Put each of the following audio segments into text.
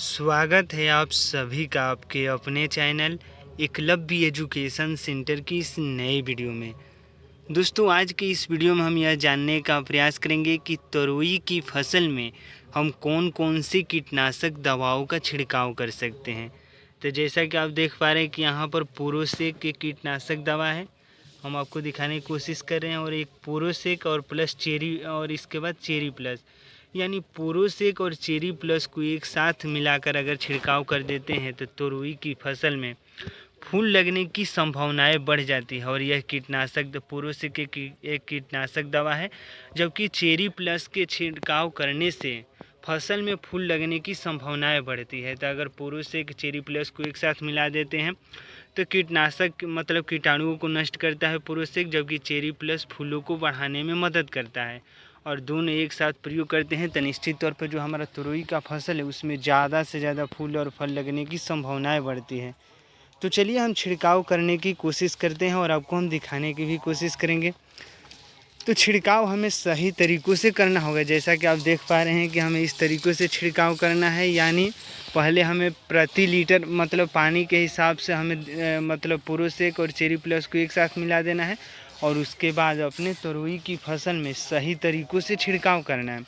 स्वागत है आप सभी का आपके अपने चैनल एकलव्य एजुकेशन सेंटर की इस नए वीडियो में। दोस्तों, आज के इस वीडियो में हम यह जानने का प्रयास करेंगे कि तोरई की फसल में हम कौन कौन सी कीटनाशक दवाओं का छिड़काव कर सकते हैं। तो जैसा कि आप देख पा रहे हैं कि यहाँ पर पोरोसेक की कीटनाशक दवा है, हम आपको दिखाने की कोशिश कर रहे हैं। और एक पोरोसेक और प्लस चेरी, और इसके बाद चेरी प्लस, यानी पोरोसेक और चेरी प्लस को एक साथ मिलाकर अगर छिड़काव कर देते हैं तो तोरई की फसल में फूल लगने की संभावनाएं बढ़ जाती है। और यह कीटनाशक पोरोसेक एक कीटनाशक दवा है, जबकि चेरी प्लस के छिड़काव करने से फसल में फूल लगने की संभावनाएं बढ़ती है। तो अगर पोरोसेक चेरी प्लस को एक साथ मिला देते हैं तो कीटनाशक मतलब कीटाणुओं को नष्ट करता है पोरोसेक, जबकि चेरी प्लस फूलों को बढ़ाने में मदद करता है। और दोनों एक साथ प्रयोग करते हैं तो निश्चित तौर पर जो हमारा तोरई का फसल है उसमें ज़्यादा से ज़्यादा फूल और फल लगने की संभावनाएं बढ़ती है। तो चलिए हम छिड़काव करने की कोशिश करते हैं और आपको हम दिखाने की भी कोशिश करेंगे। तो छिड़काव हमें सही तरीक़ों से करना होगा। जैसा कि आप देख पा रहे हैं कि हमें इस तरीक़ों से छिड़काव करना है, यानी पहले हमें प्रति लीटर मतलब पानी के हिसाब से हमें मतलब पोरोसेक और चेरी प्लस को एक साथ मिला देना है और उसके बाद अपने तोरई की फसल में सही तरीक़ों से छिड़काव करना है।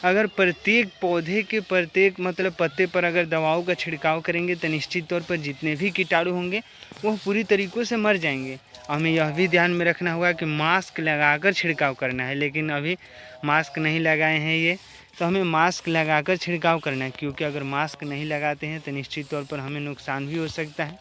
अगर प्रत्येक पौधे के प्रत्येक मतलब पत्ते पर अगर दवाओं का छिड़काव करेंगे तो निश्चित तौर पर जितने भी कीटाणु होंगे वह पूरी तरीक़ों से मर जाएंगे। हमें यह भी ध्यान में रखना होगा कि मास्क लगाकर छिड़काव करना है, लेकिन अभी मास्क नहीं लगाए हैं ये, तो हमें मास्क लगाकर छिड़काव करना है, क्योंकि अगर मास्क नहीं लगाते हैं तो निश्चित तौर पर हमें नुकसान भी हो सकता है।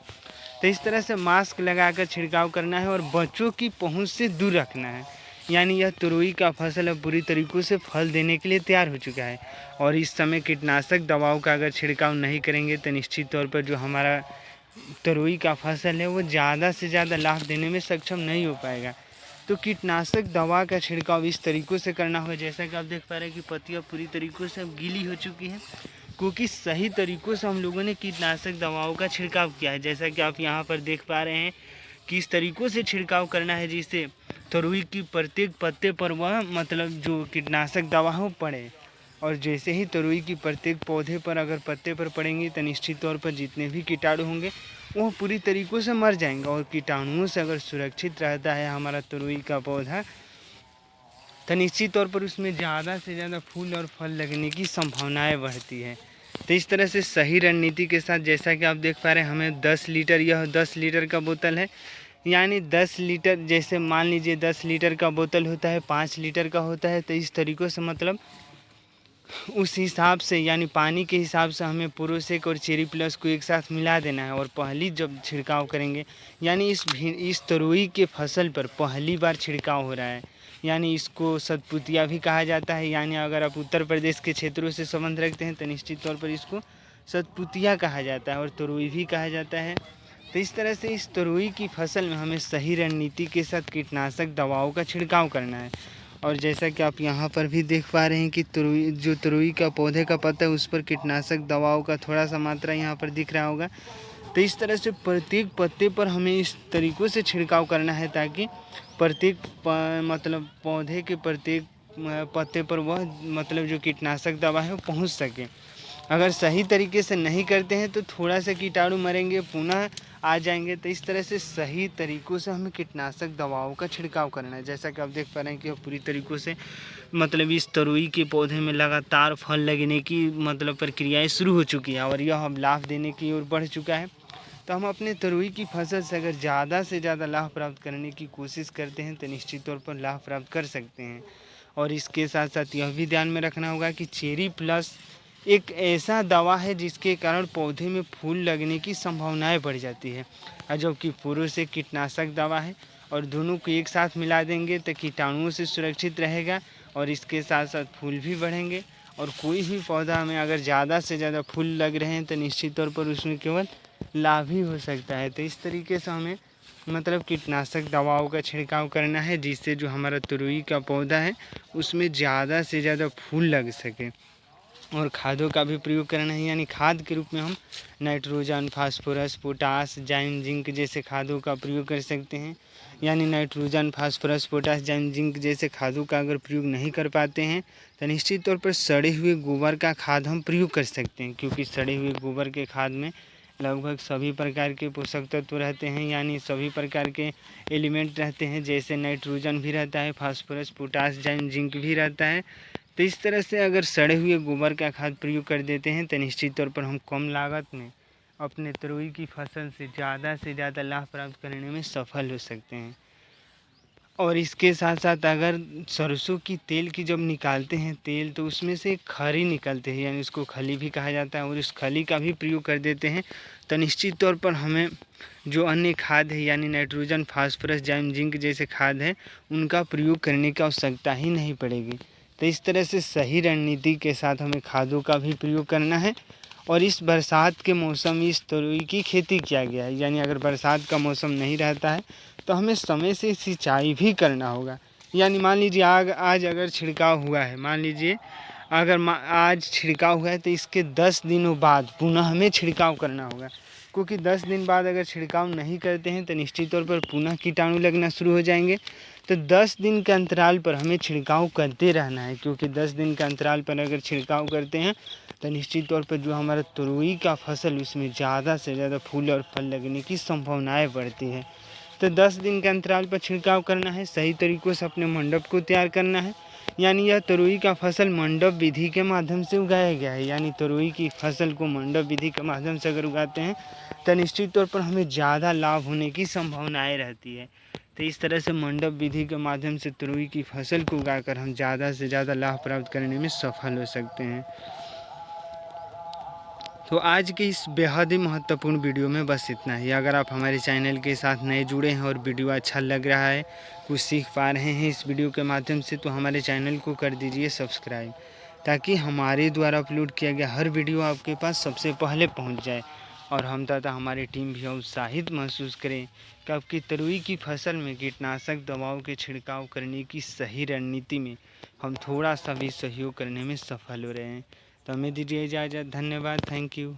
तो इस तरह से मास्क लगाकर छिड़काव करना है और बच्चों की पहुंच से दूर रखना है। यानी यह तोरई का फसल अब पूरी तरीक़ों से फल देने के लिए तैयार हो चुका है और इस समय कीटनाशक दवाओं का अगर छिड़काव नहीं करेंगे तो निश्चित तौर पर जो हमारा तोरई का फसल है वो ज़्यादा से ज़्यादा लाभ देने में सक्षम नहीं हो पाएगा। तो कीटनाशक दवा का छिड़काव इस तरीक़ों से करना होगा। जैसा कि आप देख पा रहे हैं कि पत्तियाँ पूरी तरीक़ों से अब गीली हो चुकी हैं, क्योंकि सही तरीक़ों से हम लोगों ने कीटनाशक दवाओं का छिड़काव किया है। जैसा कि आप यहाँ पर देख पा रहे हैं कि इस तरीक़ों से छिड़काव करना है जिससे तोरई की प्रत्येक पत्ते पर वह मतलब जो कीटनाशक दवा हो पड़े, और जैसे ही तोरई की प्रत्येक पौधे पर अगर पत्ते पर पड़ेंगी तो निश्चित तौर पर जितने भी कीटाणु होंगे वो पूरी तरीक़ों से मर जाएंगे। और कीटाणुओं से अगर सुरक्षित रहता है हमारा तोरई का पौधा तो निश्चित तौर पर उसमें ज़्यादा से ज़्यादा फूल और फल लगने की संभावनाएं बढ़ती है। तो इस तरह से सही रणनीति के साथ, जैसा कि आप देख पा रहे हैं, हमें 10 लीटर, यह 10 लीटर का बोतल है, यानी 10 लीटर, जैसे मान लीजिए 10 लीटर का बोतल होता है, 5 लीटर का होता है, तो इस तरीक़ों से मतलब उस हिसाब से यानी पानी के हिसाब से हमें पोरोसेक और चेरी प्लस को एक साथ मिला देना है। और पहली जब छिड़काव करेंगे, यानी इस तोरई के फसल पर पहली बार छिड़काव हो रहा है, यानी इसको सतपुतिया भी कहा जाता है। यानी अगर आप उत्तर प्रदेश के क्षेत्रों से संबंध रखते हैं तो निश्चित तौर पर इसको सतपुतिया कहा जाता है और तोरई भी कहा जाता है। तो इस तरह से इस तोरई की फसल में हमें सही रणनीति के साथ कीटनाशक दवाओं का छिड़काव करना है। और जैसा कि आप यहाँ पर भी देख पा रहे हैं कि तोरई का पौधे का पत्ता है उस पर कीटनाशक दवाओं का थोड़ा सा मात्रा यहाँ पर दिख रहा होगा। तो इस तरह से प्रत्येक पत्ते पर हमें इस तरीक़ों से छिड़काव करना है ताकि प्रत्येक मतलब पौधे के प्रत्येक पत्ते पर वह मतलब जो कीटनाशक दवा है वो पहुँच सके। अगर सही तरीके से नहीं करते हैं तो थोड़ा सा कीटाणु मरेंगे, पुनः आ जाएंगे। तो इस तरह से सही तरीक़ों से हमें कीटनाशक दवाओं का छिड़काव करना है। जैसा कि आप देख पा रहे हैं कि पूरी तरीक़ों से मतलब इस तोरई के पौधे में लगातार फल लगने की मतलब प्रक्रियाएं शुरू हो चुकी है और यह अब लाभ देने की ओर बढ़ चुका है। तो हम अपने तोरई की फसल से अगर ज़्यादा से ज़्यादा लाभ प्राप्त करने की कोशिश करते हैं तो निश्चित तौर पर लाभ प्राप्त कर सकते हैं। और इसके साथ साथ यह भी ध्यान में रखना होगा कि चेरी प्लस एक ऐसा दवा है जिसके कारण पौधे में फूल लगने की संभावनाएं बढ़ जाती है, और जबकि पोरोसेक कीटनाशक दवा है और दोनों को एक साथ मिला देंगे तो कीटाणुओं से सुरक्षित रहेगा और इसके साथ साथ फूल भी बढ़ेंगे। और कोई भी पौधा में अगर ज़्यादा से ज़्यादा फूल लग रहे हैं तो निश्चित तौर पर उसमें केवल लाभ ही हो सकता है। तो इस तरीके से हमें मतलब कीटनाशक दवाओं का छिड़काव करना है जिससे जो हमारा तोरई का पौधा है उसमें ज़्यादा से ज़्यादा फूल लग सके। और खादों का भी प्रयोग करना है, यानी खाद के रूप में हम नाइट्रोजन, फास्फोरस, पोटास, जाइम, जिंक जैसे खादों का प्रयोग कर सकते हैं। यानी नाइट्रोजन, फास्फोरस, पोटास, जाइम, जिंक जैसे खादों का अगर प्रयोग नहीं कर पाते हैं तो निश्चित तौर पर सड़े हुए गोबर का खाद हम प्रयोग कर सकते हैं, क्योंकि सड़े हुए गोबर के खाद में लगभग सभी प्रकार के पोषक तत्व रहते हैं, यानी सभी प्रकार के एलिमेंट रहते हैं, जैसे नाइट्रोजन भी रहता है, फास्फोरस, पोटास, जाइम, जिंक भी रहता है। तो इस तरह से अगर सड़े हुए गोबर का खाद प्रयोग कर देते हैं तो निश्चित तौर पर हम कम लागत में अपने तरोई की फसल से ज़्यादा लाभ प्राप्त करने में सफल हो सकते हैं। और इसके साथ साथ अगर सरसों की तेल की जब निकालते हैं तेल, तो उसमें से खरी निकलते हैं, यानी उसको खली भी कहा जाता है, और इस खली का भी प्रयोग कर देते हैं तो निश्चित तौर पर हमें जो अन्य खाद है, यानी नाइट्रोजन, फास्फोरस, जाइम, जिंक जैसे खाद है, उनका प्रयोग करने की आवश्यकता ही नहीं पड़ेगी। तो इस तरह से सही रणनीति के साथ हमें खादों का भी प्रयोग करना है। और इस बरसात के मौसम में इस तरोई की खेती किया गया है, यानी अगर बरसात का मौसम नहीं रहता है तो हमें समय से सिंचाई भी करना होगा। यानी मान लीजिए आज अगर छिड़काव हुआ है, मान लीजिए अगर आज छिड़काव हुआ है तो इसके 10 दिनों बाद पुनः हमें छिड़काव करना होगा, क्योंकि 10 दिन बाद अगर छिड़काव नहीं करते हैं तो निश्चित तौर पर पुनः कीटाणु लगना शुरू हो जाएंगे। तो 10 दिन के अंतराल पर हमें छिड़काव करते रहना है, क्योंकि 10 दिन के अंतराल पर अगर छिड़काव करते हैं तो निश्चित तौर पर जो हमारा तरोई का फसल उसमें ज़्यादा से ज़्यादा फूल और फल लगने की संभावनाएं बढ़ती है। तो 10 दिन के अंतराल पर छिड़काव करना है, सही तरीक़ों से अपने मंडप को तैयार करना है। यानी यह तरोई का फसल मंडप विधि के माध्यम से उगाया गया है, यानी तरोई की फसल को मंडप विधि के माध्यम से अगर उगाते हैं तो निश्चित तौर पर हमें ज़्यादा लाभ होने की संभावनाएं रहती है। तो इस तरह से मंडप विधि के माध्यम से तरोई की फसल को उगाकर हम ज़्यादा से ज़्यादा लाभ प्राप्त करने में सफल हो सकते हैं। तो आज के इस बेहद ही महत्वपूर्ण वीडियो में बस इतना ही। अगर आप हमारे चैनल के साथ नए जुड़े हैं और वीडियो अच्छा लग रहा है, कुछ सीख पा रहे हैं इस वीडियो के माध्यम से, तो हमारे चैनल को कर दीजिए सब्सक्राइब, ताकि हमारे द्वारा अपलोड किया गया हर वीडियो आपके पास सबसे पहले पहुंच जाए और हम तथा हमारी टीम भी उत्साहित महसूस करें कि आपकी तरोई की फसल में कीटनाशक दवाओं के छिड़काव करने की सही रणनीति में हम थोड़ा सा भी सहयोग करने में सफल हो रहे हैं। तो हमें दीजिए इजाज़त। धन्यवाद। Thank you.